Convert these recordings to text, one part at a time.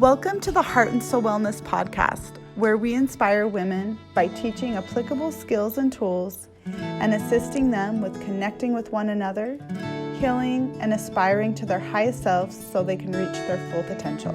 Welcome to the Heart and Soul Wellness Podcast, where we inspire women by teaching applicable skills and tools and assisting them with connecting with one another, healing, and aspiring to their highest selves so they can reach their full potential.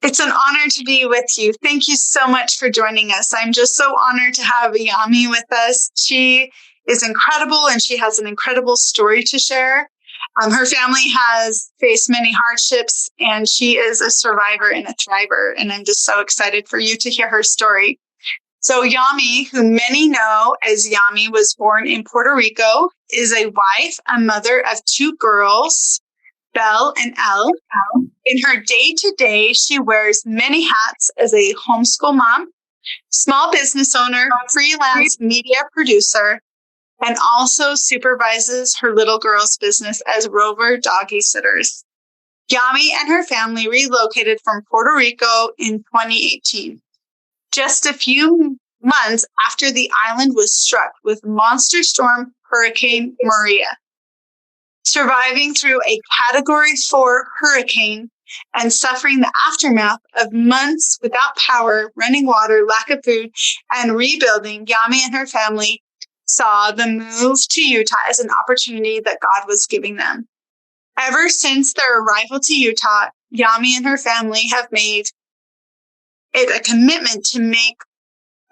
It's an honor to be with you. Thank you so much for joining us. I'm just so honored to have Yami with us. She is incredible and she has an incredible story to share. Her family has faced many hardships and she is a survivor and a thriver. And I'm just so excited for you to hear her story. So Yami, who many know as Yami, was born in Puerto Rico, is a wife, a mother of two girls, Belle and Elle. In her day-to-day, she wears many hats as a homeschool mom, small business owner, freelance media producer, and also supervises her little girl's business as Rover doggy sitters. Yami and her family relocated from Puerto Rico in 2018, just a few months after the island was struck with monster storm Hurricane Maria. Surviving through a Category 4 hurricane and suffering the aftermath of months without power, running water, lack of food, and rebuilding, Yami and her family saw the move to Utah as an opportunity that God was giving them. Ever since their arrival to Utah, Yami and her family have made it a commitment to make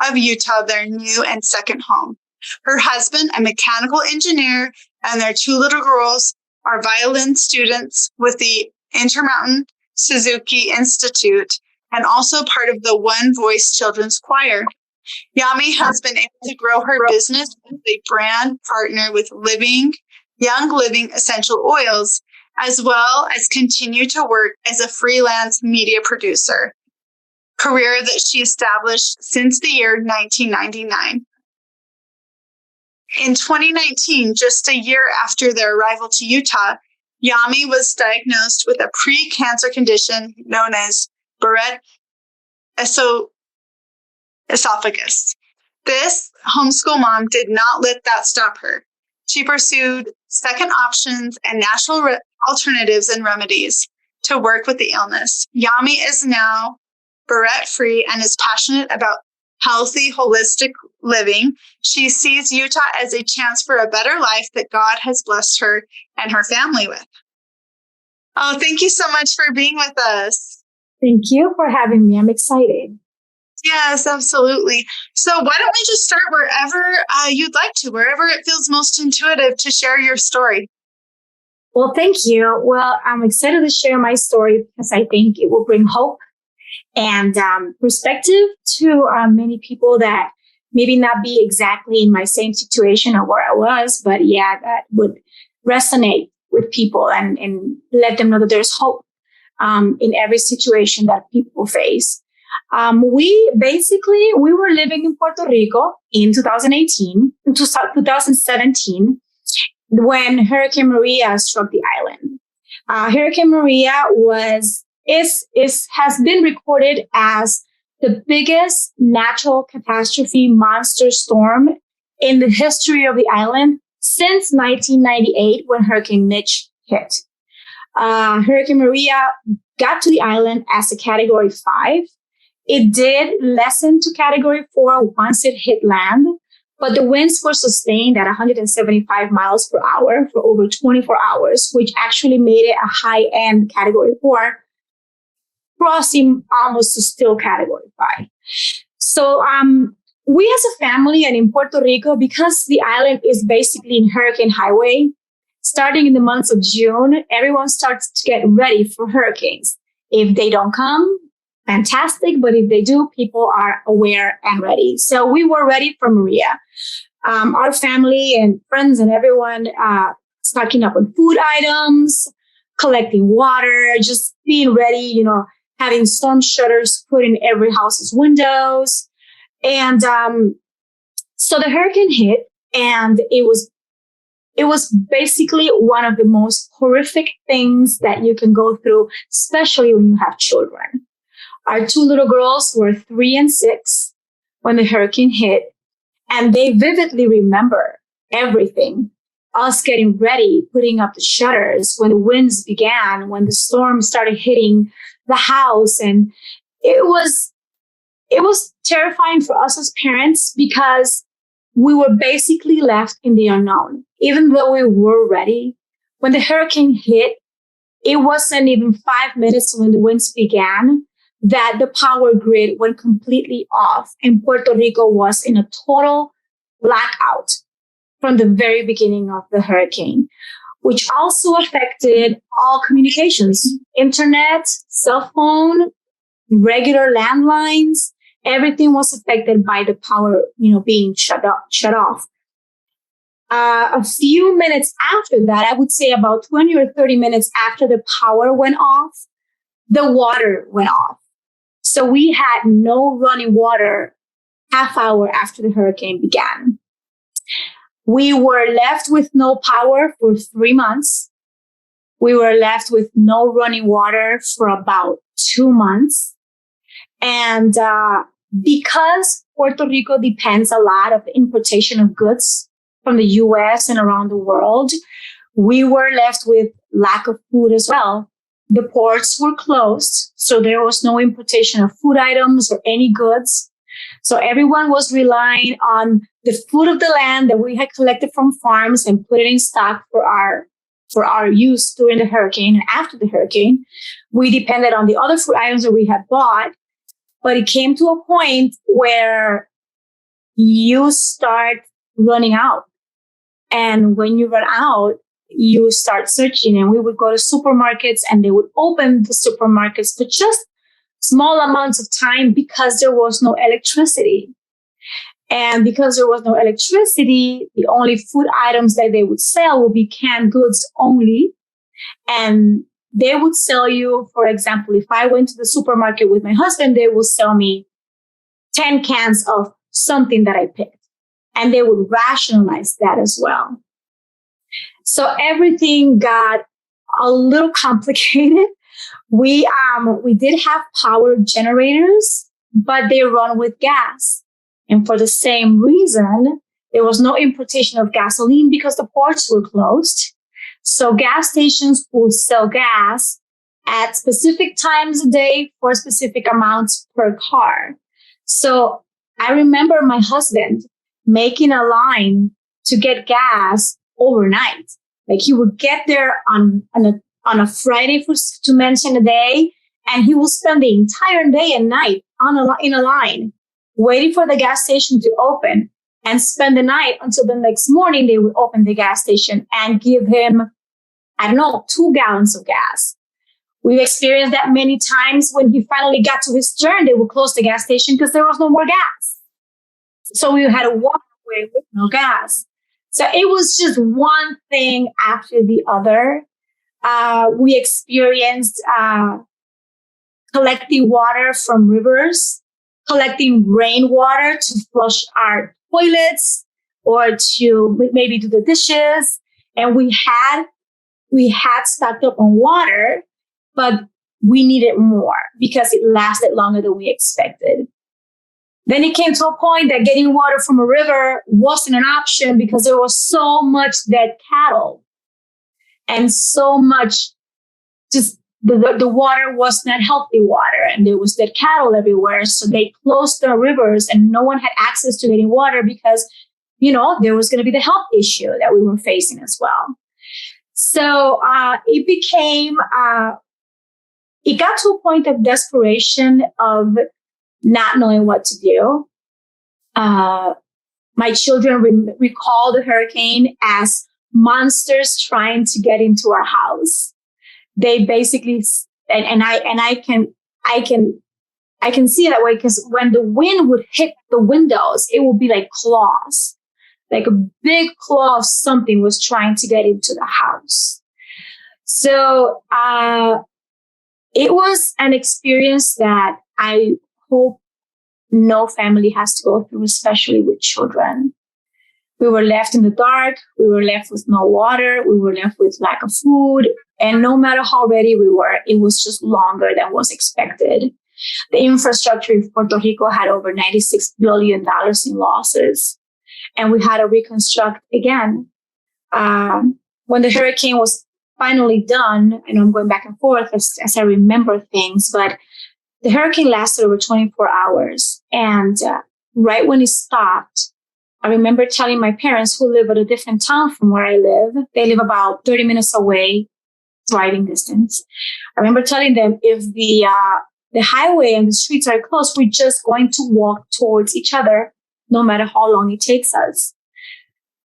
of Utah their new and second home. Her husband, a mechanical engineer, and their two little girls are violin students with the Intermountain Suzuki Institute and also part of the One Voice Children's Choir. Yami has been able to grow her business as a brand partner with Young Living Essential Oils, as well as continue to work as a freelance media producer, career that she established since the year 1999. In 2019, just a year after their arrival to Utah, Yami was diagnosed with a pre-cancer condition known as Barrett esophagus. This homeschool mom did not let that stop her. She pursued second options and natural alternatives and remedies to work with the illness. Yami is now Barrett-free and is passionate about healthy, holistic living. She sees Utah as a chance for a better life that God has blessed her and her family with. Oh, thank you so much for being with us. Thank you for having me. I'm excited. Yes, absolutely. So why don't we just start wherever you'd like to, wherever it feels most intuitive to share your story. Well, thank you. Well, I'm excited to share my story because I think it will bring hope and perspective to many people that maybe not be exactly in my same situation or where I was, but that would resonate with people and let them know that there's hope in every situation that people face. We were living in Puerto Rico in 2017, when Hurricane Maria struck the island. Hurricane Maria has been recorded as the biggest natural catastrophe monster storm in the history of the island since 1998, when Hurricane Mitch hit. Hurricane Maria got to the island as a Category 5. It did lessen to Category 4 once it hit land, but the winds were sustained at 175 miles per hour for over 24 hours, which actually made it a high-end Category 4, crossing almost to still Category 5. So we as a family and in Puerto Rico, because the island is basically in hurricane highway, starting in the months of June, everyone starts to get ready for hurricanes. If they don't come, fantastic. But if they do, people are aware and ready. So we were ready for Maria. Our family and friends and everyone stocking up on food items, collecting water, just being ready, having storm shutters put in every house's windows. And so the hurricane hit, and it was basically one of the most horrific things that you can go through, especially when you have children. Our two little girls were 3 and 6 when the hurricane hit. And they vividly remember everything. Us getting ready, putting up the shutters when the winds began, when the storm started hitting the house. And it was terrifying for us as parents because we were basically left in the unknown. Even though we were ready, when the hurricane hit, it wasn't even 5 minutes when the winds began that the power grid went completely off and Puerto Rico was in a total blackout from the very beginning of the hurricane, which also affected all communications, internet, cell phone, regular landlines. Everything was affected by the power, being shut off. A few minutes after that, I would say about 20 or 30 minutes after the power went off, the water went off. So we had no running water half hour after the hurricane began. We were left with no power for 3 months. We were left with no running water for about 2 months. And because Puerto Rico depends a lot of the importation of goods from the US and around the world, we were left with lack of food as well. The ports were closed, so there was no importation of food items or any goods. So everyone was relying on the food of the land that we had collected from farms and put it in stock for our use during the hurricane and after the hurricane. We depended on the other food items that we had bought, but it came to a point where you start running out. And when you run out, you start searching, and we would go to supermarkets and they would open the supermarkets for just small amounts of time because there was no electricity. And because there was no electricity, the only food items that they would sell would be canned goods only. And they would sell you, for example, if I went to the supermarket with my husband, they would sell me 10 cans of something that I picked. And they would rationalize that as well. So everything got a little complicated. We did have power generators, but they run with gas. And for the same reason, there was no importation of gasoline because the ports were closed. So gas stations will sell gas at specific times a day for specific amounts per car. So I remember my husband making a line to get gas overnight. Like he would get there on a Friday, to mention a day, and he will spend the entire day and night in a line waiting for the gas station to open and spend the night until the next morning they would open the gas station and give him, 2 gallons of gas. We've experienced that many times. When he finally got to his turn, they would close the gas station because there was no more gas. So we had to walk away with no gas. So it was just one thing after the other. We experienced collecting water from rivers, collecting rainwater to flush our toilets or to maybe do the dishes. And we had stocked up on water, but we needed more because it lasted longer than we expected. Then it came to a point that getting water from a river wasn't an option because there was so much dead cattle and so much just the water was not healthy water and there was dead cattle everywhere. So they closed the rivers and no one had access to getting water because, there was going to be the health issue that we were facing as well. So it got to a point of desperation of not knowing what to do. My children recall the hurricane as monsters trying to get into our house. They basically, and I can see it that way because when the wind would hit the windows, it would be like claws, like a big claw of something was trying to get into the house. So it was an experience that I hope no family has to go through, especially with children. We were left in the dark. We were left with no water. We were left with lack of food. And no matter how ready we were, it was just longer than was expected. The infrastructure in Puerto Rico had over $96 billion in losses. and we had to reconstruct again. When the hurricane was finally done, and I'm going back and forth as I remember things, but the hurricane lasted over 24 hours. And right when it stopped, I remember telling my parents, who live at a different town from where I live, they live about 30 minutes away, driving distance. I remember telling them, if the highway and the streets are closed, we're just going to walk towards each other, no matter how long it takes us.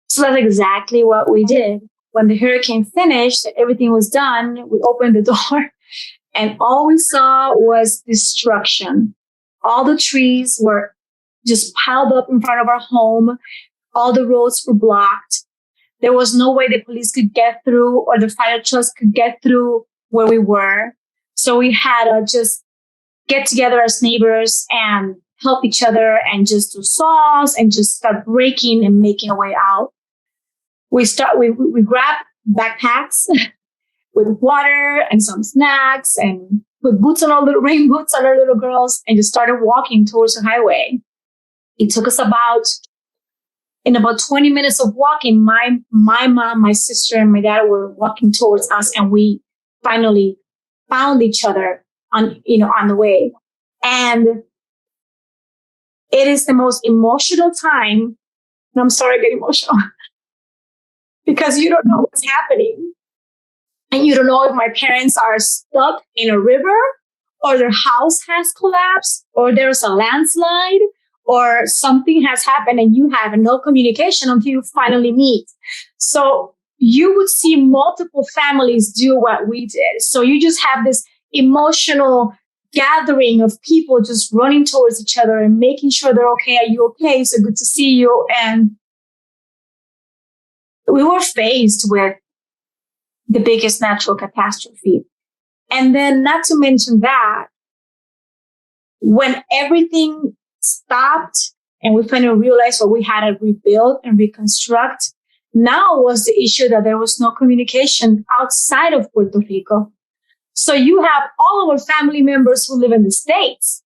So that's exactly what we did. When the hurricane finished, everything was done, we opened the door, and all we saw was destruction. All the trees were just piled up in front of our home. All the roads were blocked. There was no way the police could get through or the fire trucks could get through where we were. So we had to just get together as neighbors and help each other and just do saws and just start breaking and making a way out. We grabbed backpacks with water and some snacks and put rain boots on our little girls and just started walking towards the highway. It took us about 20 minutes of walking. My mom, my sister, and my dad were walking towards us, and we finally found each other on the way. And it is the most emotional time. And I'm sorry I get emotional because you don't know what's happening. And you don't know if my parents are stuck in a river or their house has collapsed or there's a landslide or something has happened and you have no communication until you finally meet. So you would see multiple families do what we did. So you just have this emotional gathering of people just running towards each other and making sure they're okay. Are you okay? So good to see you. And we were faced with the biggest natural catastrophe. And then not to mention that, when everything stopped and we finally realized what we had to rebuild and reconstruct, now was the issue that there was no communication outside of Puerto Rico. So you have all of our family members who live in the States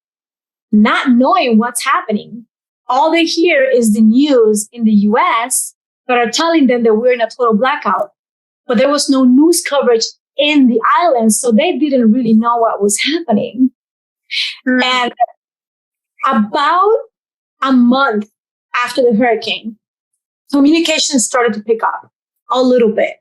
not knowing what's happening. All they hear is the news in the US that are telling them that we're in a total blackout. But there was no news coverage in the islands, so they didn't really know what was happening. Mm. And about a month after the hurricane, communication started to pick up a little bit.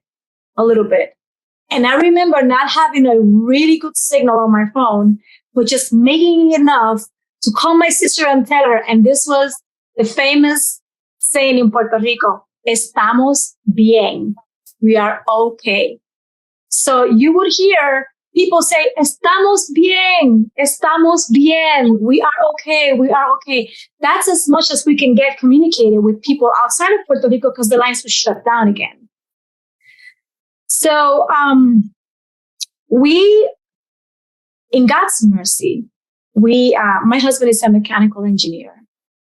And I remember not having a really good signal on my phone, but just making enough to call my sister and tell her. And this was the famous saying in Puerto Rico, estamos bien. We are okay. So you would hear people say, estamos bien, we are okay. That's as much as we can get communicated with people outside of Puerto Rico because the lines were shut down again. So we, in God's mercy, my husband is a mechanical engineer.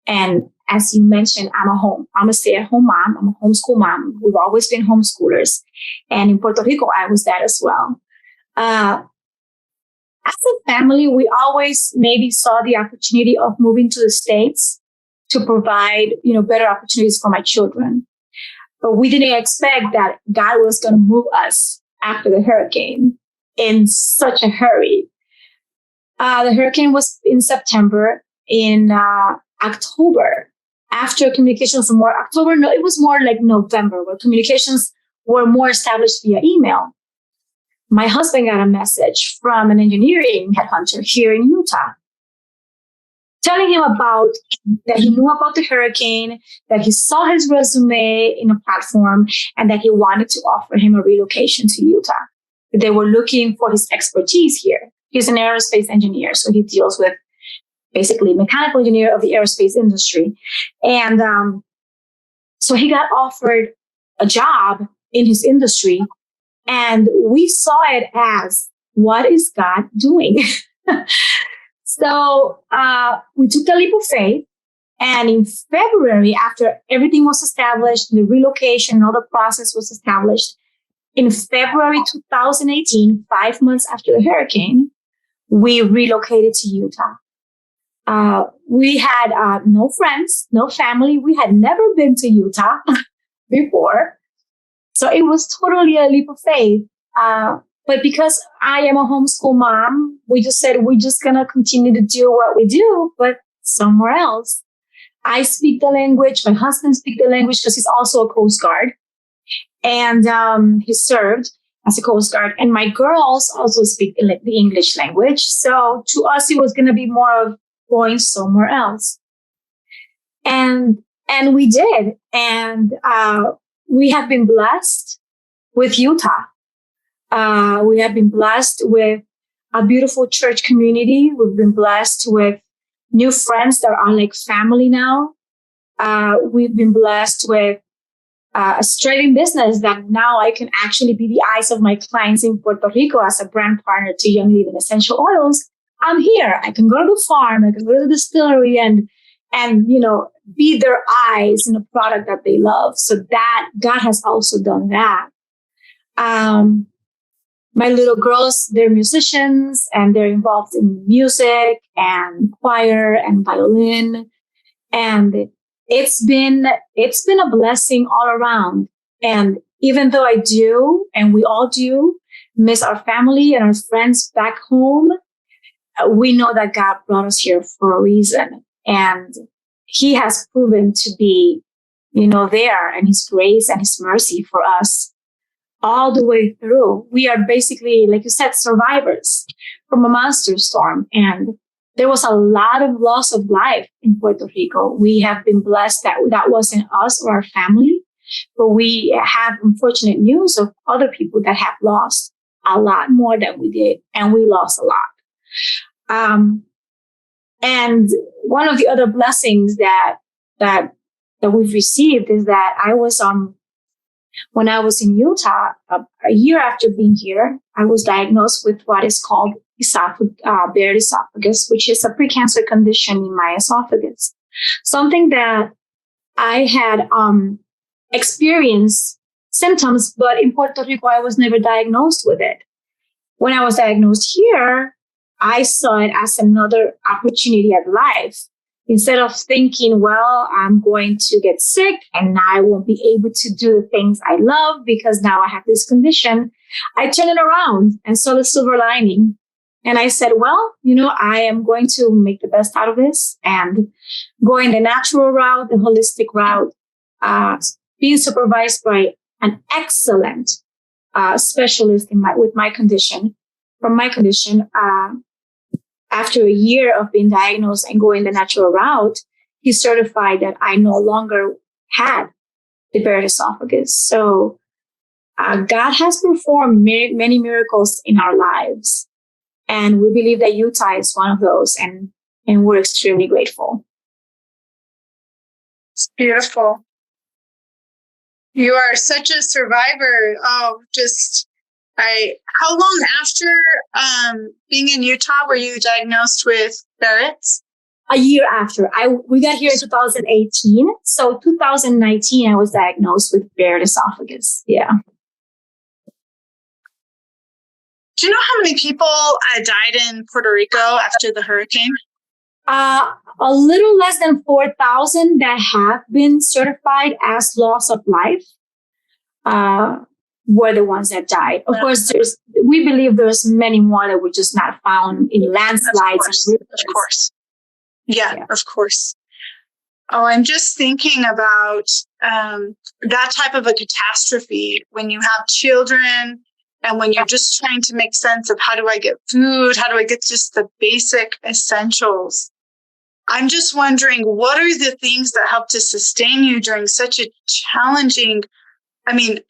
And as you mentioned, I'm a stay-at-home mom. I'm a homeschool mom. We've always been homeschoolers. And in Puerto Rico, I was that as well. As a family, we always maybe saw the opportunity of moving to the States to provide, better opportunities for my children. But we didn't expect that God was going to move us after the hurricane in such a hurry. The hurricane was in September. In October, after communications were more October, no, it was more like November, where communications were more established via email. My husband got a message from an engineering headhunter here in Utah, telling him that he knew about the hurricane, that he saw his resume in a platform, and that he wanted to offer him a relocation to Utah. They were looking for his expertise here. He's an aerospace engineer, so he deals with basically mechanical engineer of the aerospace industry. And so he got offered a job in his industry. And we saw it as, what is God doing? So we took the leap of faith. And in February, after everything was established, the relocation and all the process was established, in February 2018, 5 months after the hurricane, we relocated to Utah. We had no friends, no family. We had never been to Utah before. So it was totally a leap of faith. But because I am a homeschool mom, we just said we're just going to continue to do what we do, but somewhere else. I speak the language. My husband speaks the language because he's also a Coast Guard. And he served as a Coast Guard. And my girls also speak the English language. So to us, it was going to be more of going somewhere else. And we did. And we have been blessed with Utah. We have been blessed with a beautiful church community. We've been blessed with new friends that are like family now. We've been blessed with a thriving business that now I can actually be the eyes of my clients in Puerto Rico as a brand partner to Young Living Essential Oils. I'm here. I can go to the farm. I can go to the distillery and be their eyes in a product that they love. So that God has also done that. My little girls, they're musicians and they're involved in music and choir and violin. And it's been a blessing all around. And even though I do, and we all do, miss our family and our friends back home, we know that God brought us here for a reason. And he has proven to be, there, and his grace and his mercy for us all the way through. We are basically, like you said, survivors from a monster storm. And there was a lot of loss of life in Puerto Rico. We have been blessed that wasn't us or our family, but we have unfortunate news of other people that have lost a lot more than we did, and we lost a lot. And one of the other blessings that we've received is that I was when I was in Utah, a year after being here, I was diagnosed with what is called Barrett esophagus, which is a precancer condition in my esophagus. Something that I had experienced symptoms, but in Puerto Rico, I was never diagnosed with it. When I was diagnosed here, I saw it as another opportunity at life. Instead of thinking, well, I'm going to get sick and now I won't be able to do the things I love because now I have this condition, I turned it around and saw the silver lining. And I said, well, I am going to make the best out of this and going the natural route, the holistic route, being supervised by an excellent specialist with my condition. From my condition, after a year of being diagnosed and going the natural route, he certified that I no longer had the Barrett esophagus. So God has performed many miracles in our lives. And we believe that Utah is one of those. And we're extremely grateful. It's beautiful. You are such a survivor. Oh, how long after being in Utah were you diagnosed with Barrett's? A year after. We got here in 2018. So 2019, I was diagnosed with Barrett esophagus. Yeah. Do you know how many people died in Puerto Rico after the hurricane? A little less than 4,000 that have been certified as loss of life. Were the ones that died. Of course, we believe there's many more that were just not found in landslides. Of course. Yeah, of course. Oh, I'm just thinking about that type of a catastrophe when you have children and when you're just trying to make sense of how do I get food? How do I get just the basic essentials? I'm just wondering, what are the things that help to sustain you during such a challenging,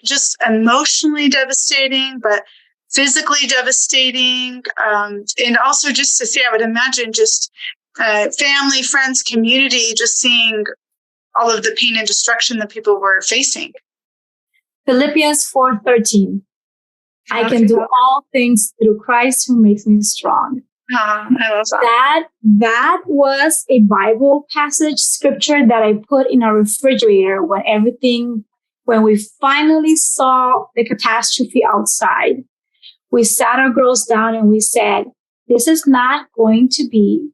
just emotionally devastating, but physically devastating. And also just to see, I would imagine just family, friends, community, just seeing all of the pain and destruction that people were facing. Philippians 4:13. I can do all things through Christ who makes me strong. I love that. That was a Bible passage scripture that I put in our refrigerator when we finally saw the catastrophe outside. We sat our girls down and we said, this is not going to be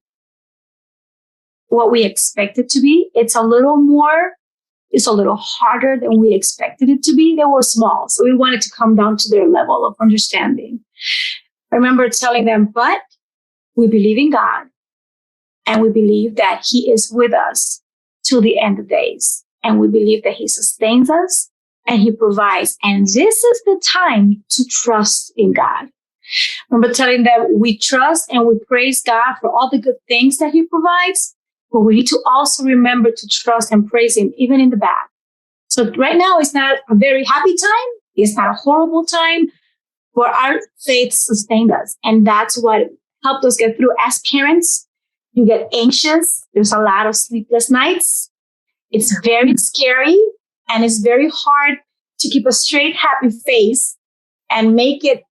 what we expect it to be. It's a little harder than we expected it to be. They were small, so we wanted to come down to their level of understanding. I remember telling them, but we believe in God, and we believe that He is with us till the end of days. And we believe that He sustains us and He provides. And this is the time to trust in God. I remember telling them we trust and we praise God for all the good things that He provides, but we need to also remember to trust and praise Him even in the bad. So right now it's not a very happy time. It's not a horrible time, but our faith sustained us. And that's what helped us get through. As parents, you get anxious. There's a lot of sleepless nights. It's very scary, and it's very hard to keep a straight, happy face and make it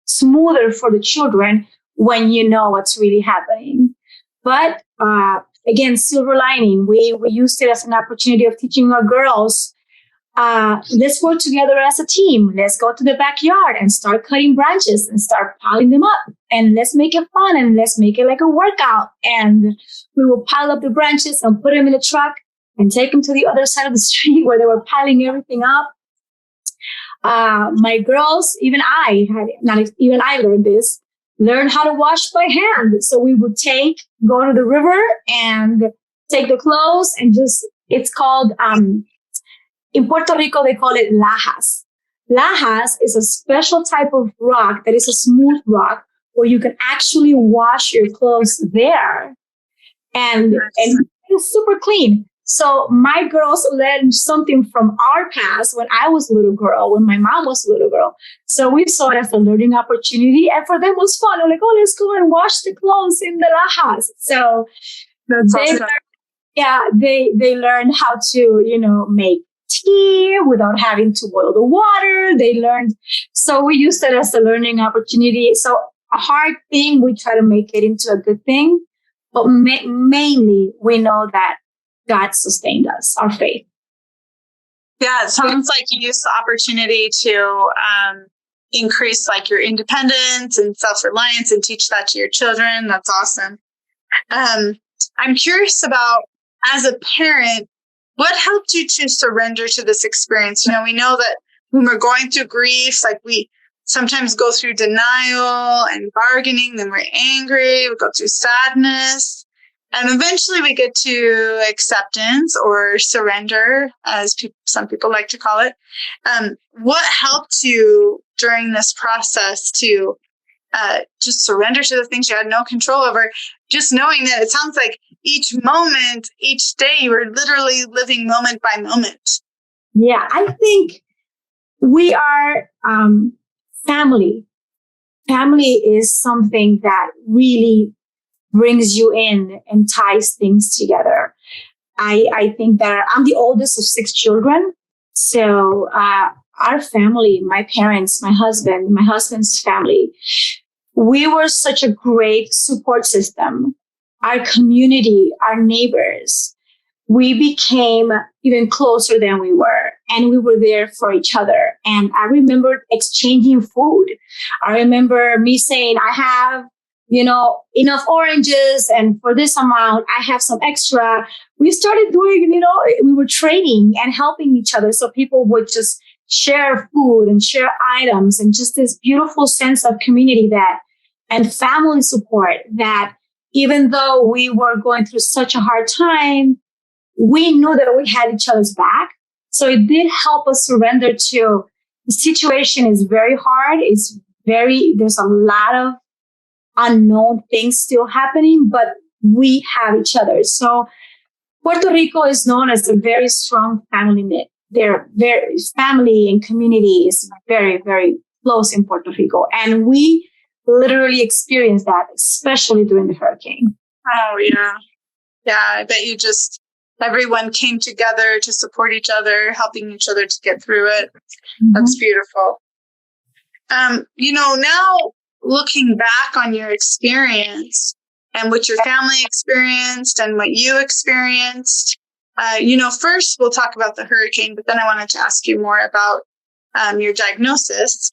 smoother for the children when you know what's really happening. But again, silver lining, we used it as an opportunity of teaching our girls, let's work together as a team. Let's go to the backyard and start cutting branches and start piling them up. And let's make it fun, and let's make it like a workout. And we will pile up the branches and put them in a truck and take them to the other side of the street where they were piling everything up. My girls, even I learned this, learn how to wash by hand. So we would go to the river and take the clothes and it's called, in Puerto Rico, they call it lajas. Lajas is a special type of rock that is a smooth rock where you can actually wash your clothes there. And it's super clean. So my girls learned something from our past when I was a little girl, when my mom was a little girl. So we saw it as a learning opportunity, and for them it was fun. They're like, oh, let's go and wash the clothes in the lajas. So they learned how to, make tea without having to boil the water. They learned. So we used it as a learning opportunity. So a hard thing, we try to make it into a good thing. But mainly, we know that God sustained us, our faith. Yeah, it sounds like you used the opportunity to increase like your independence and self-reliance and teach that to your children. That's awesome. I'm curious about, as a parent, what helped you to surrender to this experience? We know that when we're going through grief, like we sometimes go through denial and bargaining, then we're angry, we go through sadness. And eventually we get to acceptance or surrender, as some people like to call it. What helped you during this process to just surrender to the things you had no control over? Just knowing that it sounds like each moment, each day, you were literally living moment by moment. Yeah, I think we are family. Family is something that really brings you in and ties things together. I think that I'm the oldest of 6 children. So our family, my parents, my husband's family, we were such a great support system. Our community, our neighbors, we became even closer than we were. And we were there for each other. And I remember exchanging food. I remember me saying, I have enough oranges, and for this amount, I have some extra. We started doing, we were trading and helping each other. So people would just share food and share items, and just this beautiful sense of community and family support that even though we were going through such a hard time, we knew that we had each other's back. So it did help us surrender to the situation is very hard. There's a lot of unknown things still happening, but we have each other. So Puerto Rico is known as a very strong family knit. Their family and community is very, very close in Puerto Rico. And we literally experienced that, especially during the hurricane. Oh, yeah. Yeah, I bet everyone came together to support each other, helping each other to get through it. Mm-hmm. That's beautiful. Now, looking back on your experience and what your family experienced and what you experienced, first we'll talk about the hurricane, but then I wanted to ask you more about your diagnosis.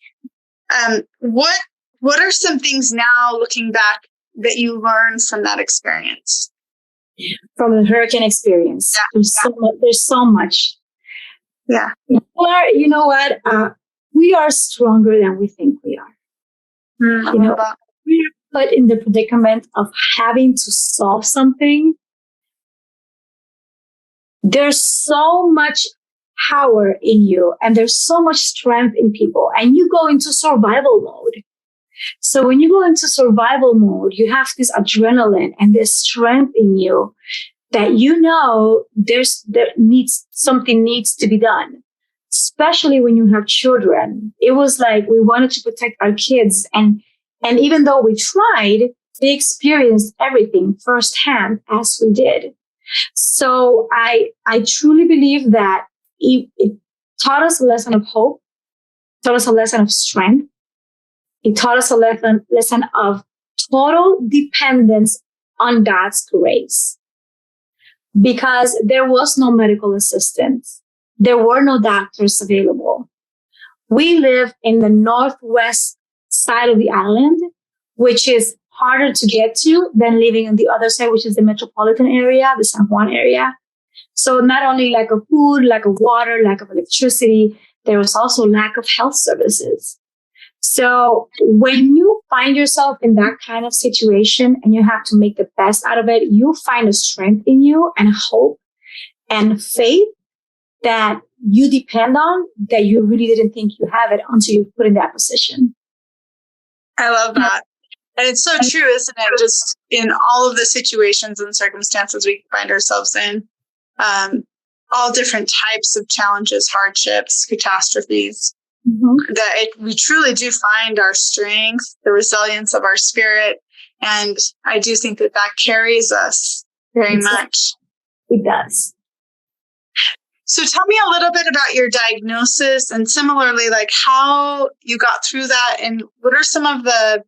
What are some things now looking back that you learned from that experience? from the hurricane experience. There's so much. Yeah. Or, you know what? We are stronger than we think we are. You know, we are put in the predicament of having to solve something. There's so much power in you, and there's so much strength in people, and you go into survival mode. So when you go into survival mode, you have this adrenaline and this strength in you that you know something needs to be done. Especially when you have children. It was like we wanted to protect our kids, and even though we tried, they experienced everything firsthand as we did. So I truly believe that it taught us a lesson of hope, taught us a lesson of strength. It taught us a lesson of total dependence on God's grace, because there was no medical assistance. There were no doctors available. We live in the northwest side of the island, which is harder to get to than living on the other side, which is the metropolitan area, the San Juan area. So not only lack of food, lack of water, lack of electricity, there was also lack of health services. So when you find yourself in that kind of situation and you have to make the best out of it, you find a strength in you and hope and faith that you depend on, that you really didn't think you have it until you put in that position. I love that. And it's so true, isn't it? Just in all of the situations and circumstances we find ourselves in, all different types of challenges, hardships, catastrophes, that we truly do find our strength, the resilience of our spirit. And I do think that carries us very much. It does. So tell me a little bit about your diagnosis, and similarly, like how you got through that, and what are some of the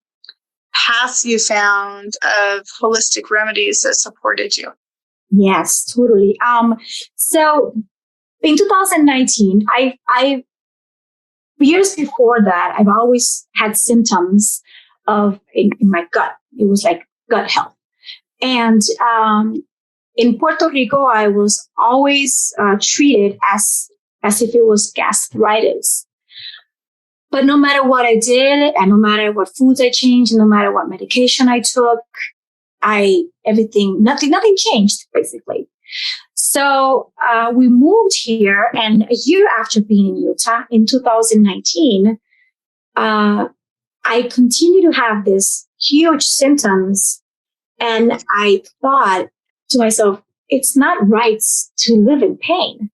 paths you found of holistic remedies that supported you? Yes, totally. So in 2019, I years before that, I've always had symptoms of in my gut. It was like gut health, and in Puerto Rico, I was always treated as if it was gastritis. But no matter what I did, and no matter what foods I changed, and no matter what medication I took, nothing changed basically. So we moved here, and a year after being in Utah in 2019, I continued to have this huge symptoms, and I thought to myself, it's not right to live in pain.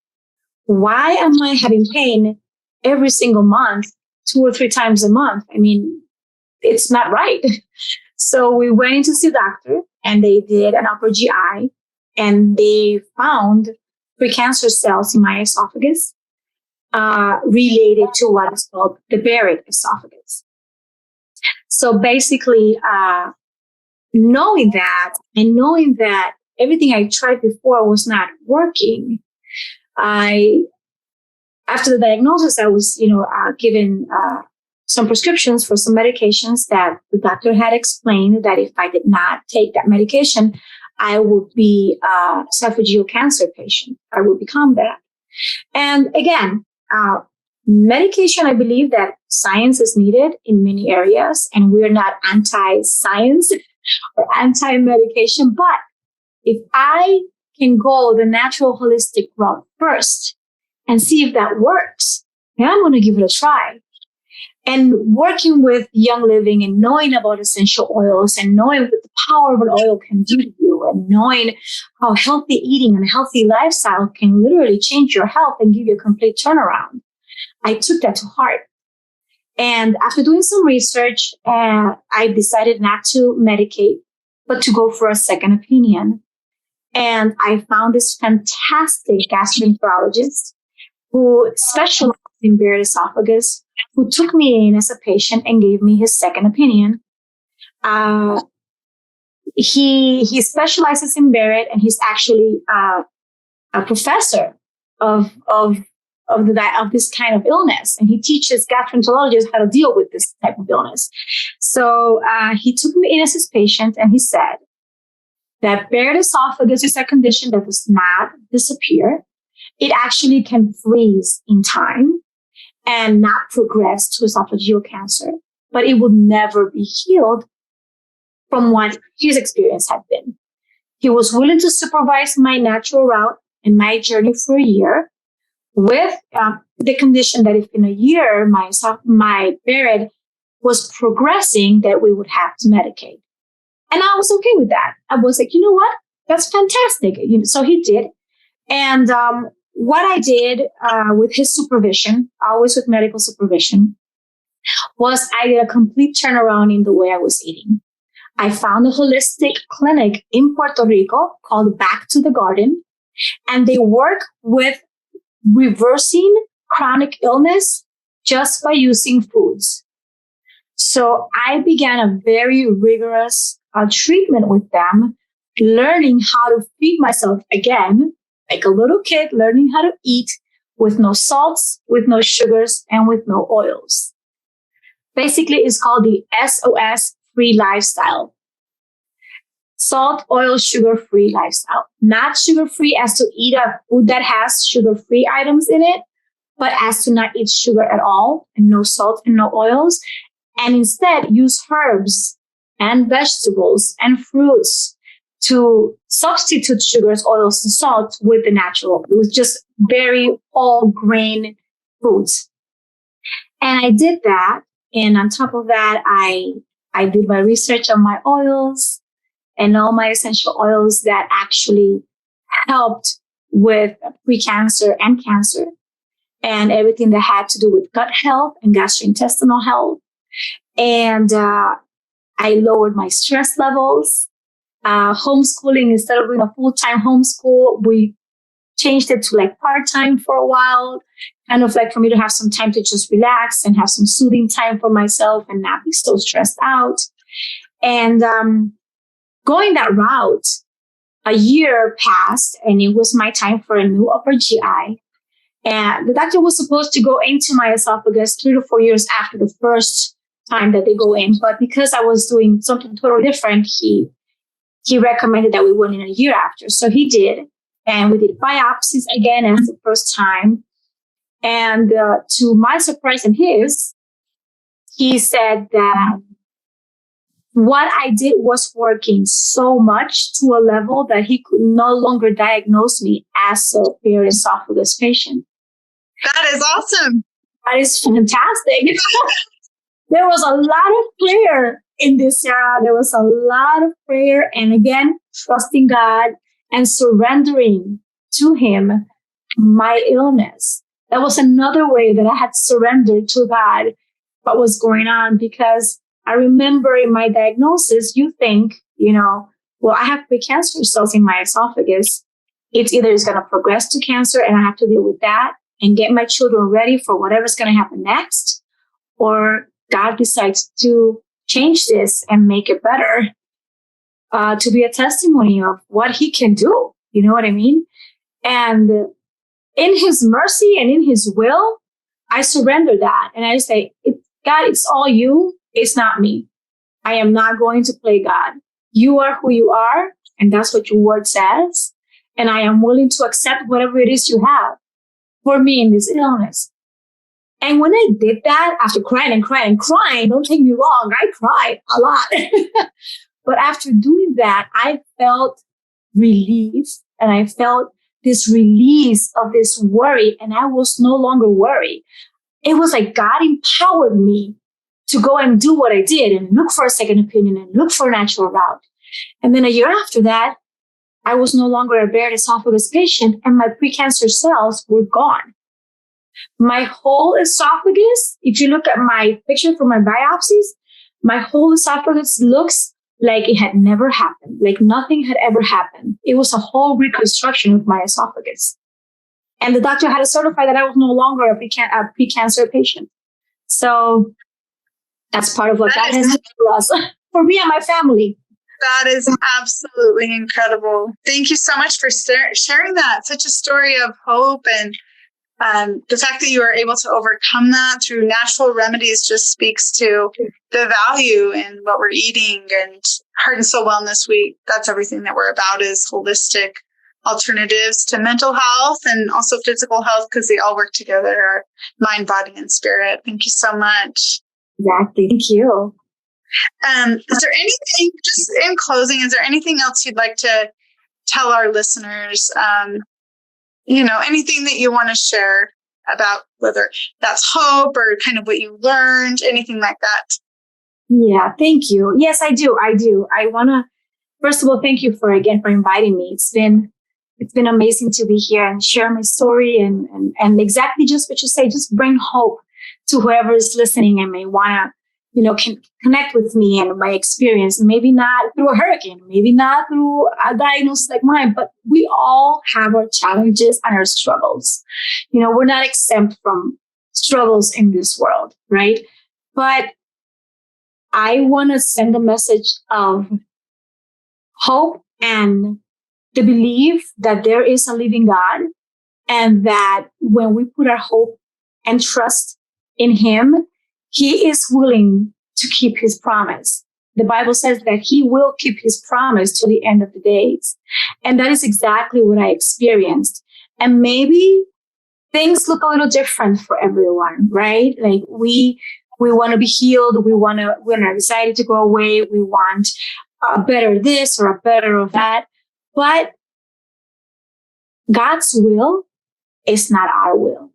Why am I having pain every single month, 2 or 3 times a month? I mean, it's not right. So we went in to see a doctor, and they did an upper GI, and they found precancer cells in my esophagus related to what is called the buried esophagus. So basically, knowing that, and knowing that everything I tried before was not working, after the diagnosis, I was, given some prescriptions for some medications that the doctor had explained that if I did not take that medication, I would be a esophageal cancer patient. I would become that. And again, medication, I believe that science is needed in many areas, and we're not anti-science or anti-medication. But if I can go the natural holistic route first and see if that works, then I'm going to give it a try. And working with Young Living and knowing about essential oils and knowing what the power of an oil can do to you, and knowing how healthy eating and a healthy lifestyle can literally change your health and give you a complete turnaround, I took that to heart. And after doing some research, I decided not to medicate, but to go for a second opinion. And I found this fantastic gastroenterologist who specialized in buried esophagus, who took me in as a patient and gave me his second opinion. He specializes in buried, and he's actually a professor of this kind of illness, and he teaches gastroenterologists how to deal with this type of illness. So he took me in as his patient, and he said, that Barrett esophagus is a condition that does not disappear. It actually can freeze in time and not progress to esophageal cancer, but it would never be healed from what his experience had been. He was willing to supervise my natural route and my journey for a year with the condition that if in a year my Barrett was progressing, that we would have to medicate. And I was okay with that. I was like, you know what? That's fantastic. So he did. And what I did with his supervision, always with medical supervision, was I did a complete turnaround in the way I was eating. I found a holistic clinic in Puerto Rico called Back to the Garden, and they work with reversing chronic illness just by using foods. So I began a very rigorous treatment with them, learning how to feed myself again, like a little kid, learning how to eat with no salts, with no sugars, and with no oils. Basically, it's called the SOS free lifestyle. Salt, oil, sugar-free lifestyle. Not sugar-free as to eat a food that has sugar-free items in it, but as to not eat sugar at all, and no salt and no oils, and instead use herbs and vegetables and fruits to substitute sugars, oils, and salt with the natural. It was just very whole grain foods. And I did that. And on top of that, I did my research on my oils and all my essential oils that actually helped with pre-cancer and cancer and everything that had to do with gut health and gastrointestinal health. And I lowered my stress levels. Homeschooling, instead of doing a full-time homeschool, we changed it to like part-time for a while, kind of like for me to have some time to just relax and have some soothing time for myself and not be so stressed out. And going that route, a year passed and it was my time for a new upper GI. And the doctor was supposed to go into my esophagus 3 to 4 years after the first time that they go in. But because I was doing something totally different, he recommended that we went in a year after. So he did. And we did biopsies again as the first time. And to my surprise and his, he said that what I did was working so much to a level that he could no longer diagnose me as a Barrett esophagus patient. That is awesome. That is fantastic. There was a lot of prayer in this era. There was a lot of prayer. And again, trusting God and surrendering to him my illness. That was another way that I had surrendered to God what was going on, because I remember in my diagnosis, you think, well, I have precancerous cells in my esophagus. It's either it's going to progress to cancer and I have to deal with that and get my children ready for whatever's going to happen next, or God decides to change this and make it better, to be a testimony of what he can do. You know what I mean? And in his mercy and in his will, I surrender that. And I say, God, it's all you. It's not me. I am not going to play God. You are who you are. And that's what your word says. And I am willing to accept whatever it is you have for me in this illness. And when I did that, after crying and crying and crying, don't take me wrong, I cried a lot. But after doing that, I felt relief and I felt this release of this worry, and I was no longer worried. It was like God empowered me to go and do what I did and look for a second opinion and look for a natural route. And then a year after that, I was no longer a Barrett esophagus patient and my precancer cells were gone. My whole esophagus, if you look at my picture from my biopsies, my whole esophagus looks like it had never happened, like nothing had ever happened. It was a whole reconstruction of my esophagus. And the doctor had to certify that I was no longer a precancer patient. So that's part of what God has done for us, for me and my family. That is absolutely incredible. Thank you so much for sharing that. Such a story of hope and The fact that you are able to overcome that through natural remedies just speaks to the value in what we're eating. And Heart and Soul Wellness Week, that's everything that we're about, is holistic alternatives to mental health and also physical health, because they all work together, our mind, body, and spirit. Thank you so much. Exactly. Thank you. Is there anything, just in closing, is there anything else you'd like to tell our listeners? Anything that you want to share about, whether that's hope or kind of what you learned, anything like that? Yeah, thank you. Yes, I do. I want to, first of all, thank you for inviting me. It's been amazing to be here and share my story and exactly just what you say, just bring hope to whoever is listening and may want to, can connect with me and my experience. Maybe not through a hurricane, maybe not through a diagnosis like mine, but we all have our challenges and our struggles. We're not exempt from struggles in this world, right? But I want to send a message of hope and the belief that there is a living God, and that when we put our hope and trust in Him, He is willing to keep His promise. The Bible says that He will keep His promise to the end of the days. And that is exactly what I experienced. And maybe things look a little different for everyone, right? Like we want to be healed. We're excited to go away. We want a better this or a better of that. But God's will is not our will.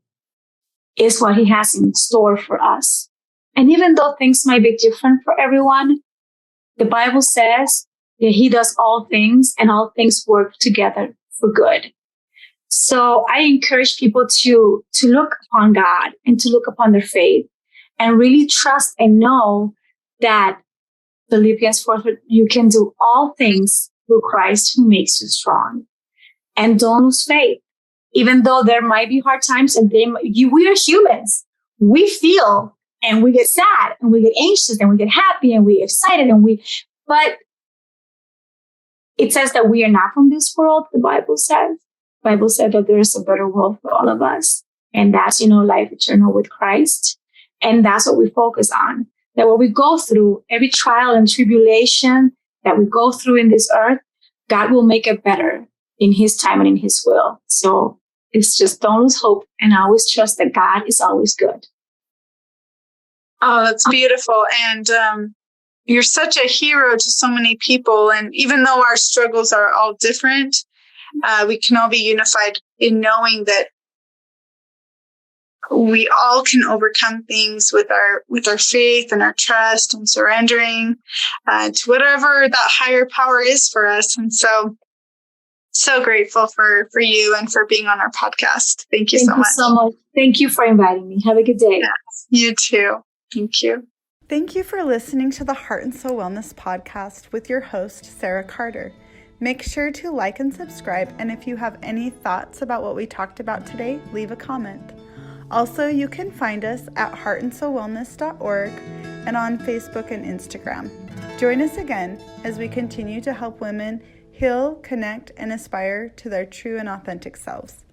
It's what He has in store for us. And even though things might be different for everyone, the Bible says that He does all things and all things work together for good. So I encourage people to look upon God and to look upon their faith and really trust and know that Philippians 4, you can do all things through Christ who makes you strong. And don't lose faith. Even though there might be hard times and we are humans. We feel and we get sad and we get anxious and we get happy and we get excited but it says that we are not from this world. The Bible says that there is a better world for all of us. And that's, life eternal with Christ. And that's what we focus on. That what we go through, every trial and tribulation that we go through in this earth, God will make it better in His time and in His will. So it's just don't lose hope and always trust that God is always good. Oh, that's beautiful. And you're such a hero to so many people. And even though our struggles are all different, we can all be unified in knowing that we all can overcome things with our faith and our trust and surrendering to whatever that higher power is for us. And so grateful for you and for being on our podcast. Thank you so much. Thank you for inviting me. Have a good day. Yes, you too. Thank you. Thank you for listening to the Heart and Soul Wellness podcast with your host, Sarah Carter. Make sure to like and subscribe. And if you have any thoughts about what we talked about today, leave a comment. Also, you can find us at heartandsoulwellness.org and on Facebook and Instagram. Join us again as we continue to help women heal, connect, and aspire to their true and authentic selves.